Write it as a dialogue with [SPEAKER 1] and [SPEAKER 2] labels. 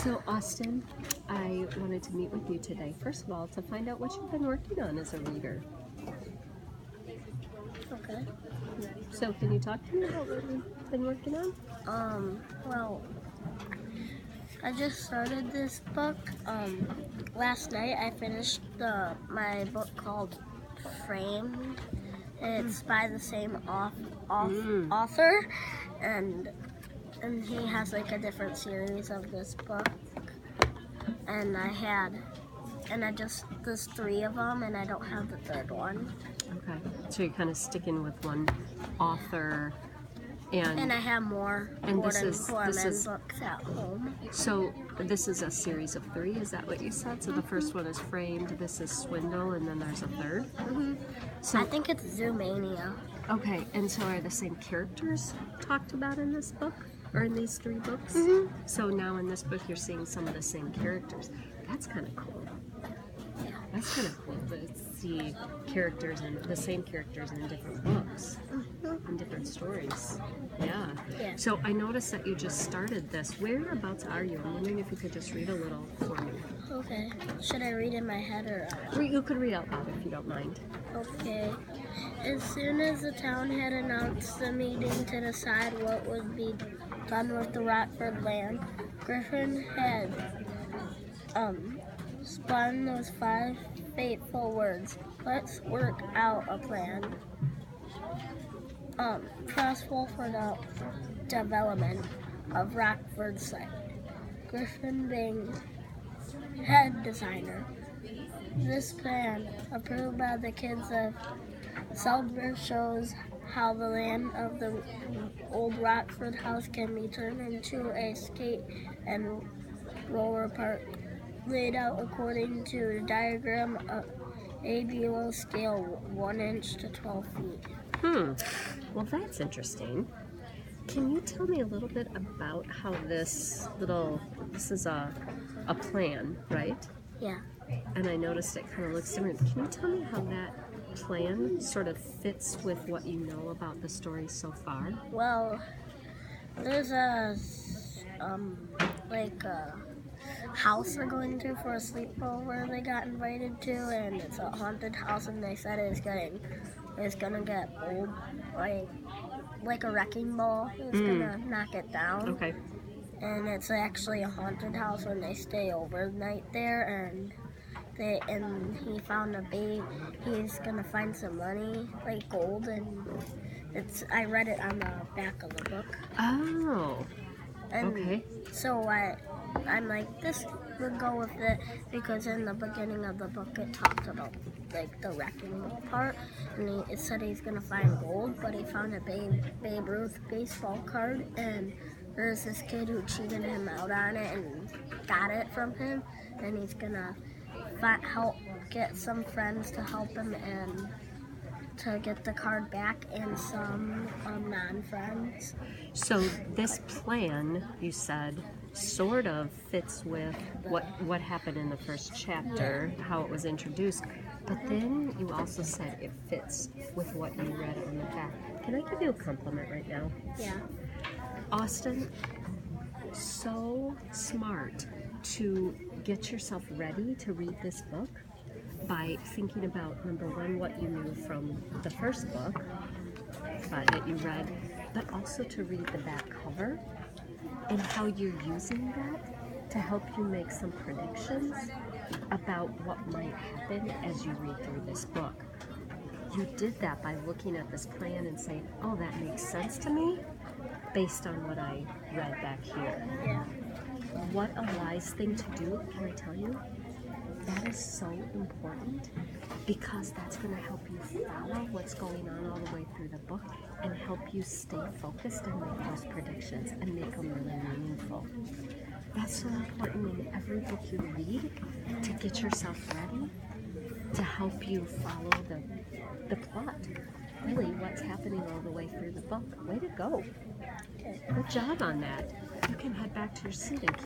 [SPEAKER 1] So, Austin, I wanted to meet with you today, first of all, to find out what you've been working on as a reader.
[SPEAKER 2] Okay.
[SPEAKER 1] So, can you talk to me about what you've been working on?
[SPEAKER 2] Well, I just started this book. Last night I finished my book called Framed. It's by the same author, and he has like a different series of this book. And there's 3 of them, and I don't have the 3rd one.
[SPEAKER 1] Okay. So, you're kind of sticking with one author.
[SPEAKER 2] And I have more
[SPEAKER 1] And
[SPEAKER 2] Gordon
[SPEAKER 1] this is
[SPEAKER 2] books at home.
[SPEAKER 1] So this is a series of 3, is that what you said? So the first one is Framed, this is Swindle, and then there's a 3rd?
[SPEAKER 2] Mm-hmm.
[SPEAKER 1] So
[SPEAKER 2] I think it's Zoomania.
[SPEAKER 1] Okay, and so are the same characters talked about in this book? Or in these 3 books?
[SPEAKER 2] Mm-hmm.
[SPEAKER 1] So now in this book you're seeing some of the same characters. That's kind of cool. That's kind of cool to see characters and the same characters in different books, in different stories. Yeah. So I noticed that you just started this. Whereabouts are you? I'm wondering if you could just read a little for me.
[SPEAKER 2] Okay. Should I read in my head or?
[SPEAKER 1] You could read out loud if you don't mind.
[SPEAKER 2] Okay. As soon as the town had announced the meeting to decide what would be done with the Rockford land, Griffin had spun those 5 fateful words. Let's work out a plan. Possible for the development of Rockford site. Griffin being head designer. This plan, approved by the kids of Selby, shows how the land of the old Rockford house can be turned into a skate and roller park, laid out according to the diagram of ABO scale 1 inch to 12 feet.
[SPEAKER 1] Well, that's interesting. Can you tell me a little bit about how this is a plan, right?
[SPEAKER 2] Yeah.
[SPEAKER 1] And I noticed it kind of looks different. Can you tell me how that plan sort of fits with what you know about the story so far?
[SPEAKER 2] Well, there's a house they're going to for a sleepover they got invited to, and it's a haunted house, and they said it's gonna get old, like a wrecking ball. It's gonna knock it down.
[SPEAKER 1] Okay.
[SPEAKER 2] And it's actually a haunted house when they stay overnight there, and he found a babe. He's gonna find some money, like gold, and I read it on the back of the book.
[SPEAKER 1] Oh.
[SPEAKER 2] And
[SPEAKER 1] okay.
[SPEAKER 2] So I'm like, this would go with it, because in the beginning of the book it talked about like the wrecking ball part, and it said he's gonna find gold, but he found a Babe Ruth baseball card, and there's this kid who cheated him out on it and got it from him, and he's gonna get some friends to help him and to get the card back, and some non-friends.
[SPEAKER 1] So this plan, you said, sort of fits with what happened in the first chapter, how it was introduced, but then you also said it fits with what you read on the back. Can I give you a compliment right now?
[SPEAKER 2] Yeah.
[SPEAKER 1] Austin, so smart to get yourself ready to read this book by thinking about, number 1, what you knew from the first book that you read, but also to read the back cover and how you're using that to help you make some predictions about what might happen as you read through this book. You did that by looking at this plan and saying, oh, that makes sense to me based on what I read back here.
[SPEAKER 2] Yeah.
[SPEAKER 1] What a wise thing to do, can I tell you? That is so important, because that's going to help you follow what's going on all the way through the book and help you stay focused and make those predictions and make them really meaningful. That's so important in every book you read, to get yourself ready, to help you follow the plot. Really, what's happening all the way through the book. Way to go. Good job on that. You can head back to your seat and